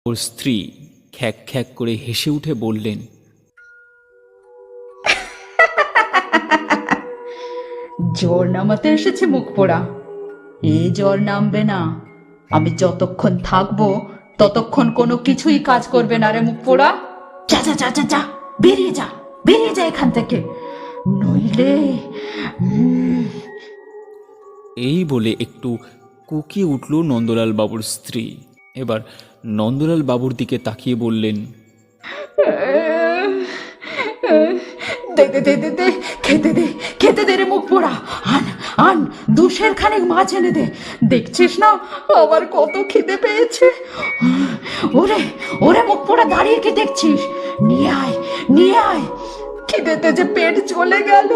ওর স্ত্রী খ্যাক খ্যাক করে হেসে উঠে বললেন, জ্বর নামাতে এসেছে মুখ পোড়া। এই জ্বর নামবে না। আমি যতক্ষণ থাকবো ততক্ষণ কোনো কিছুই কাজ করবে না রে মুখ পোড়া। যা যা যা যা যা, বেরিয়ে যা, বেরিয়ে যা এখান থেকে, নইলে এই বলে একটু কুকিয়ে উঠল নন্দলাল বাবুর স্ত্রী। এবার নন্দলাল বাবুর দিকে তাকিয়ে বললেন, দে দে দে দে দে, খেতে দে, খেতে দে রে মুখ পোড়া। আন আন, দুশের খানেক মাছ এনে দে। দেখছিস না আমার কত খিদে পেয়েছে। ওরে ওরে মুখ পোড়া, দাঁড়িয়ে কি দেখছিস? নিয়ে আয়, নিয়ে আয়। খিদেতে যে পেট চলে গেল।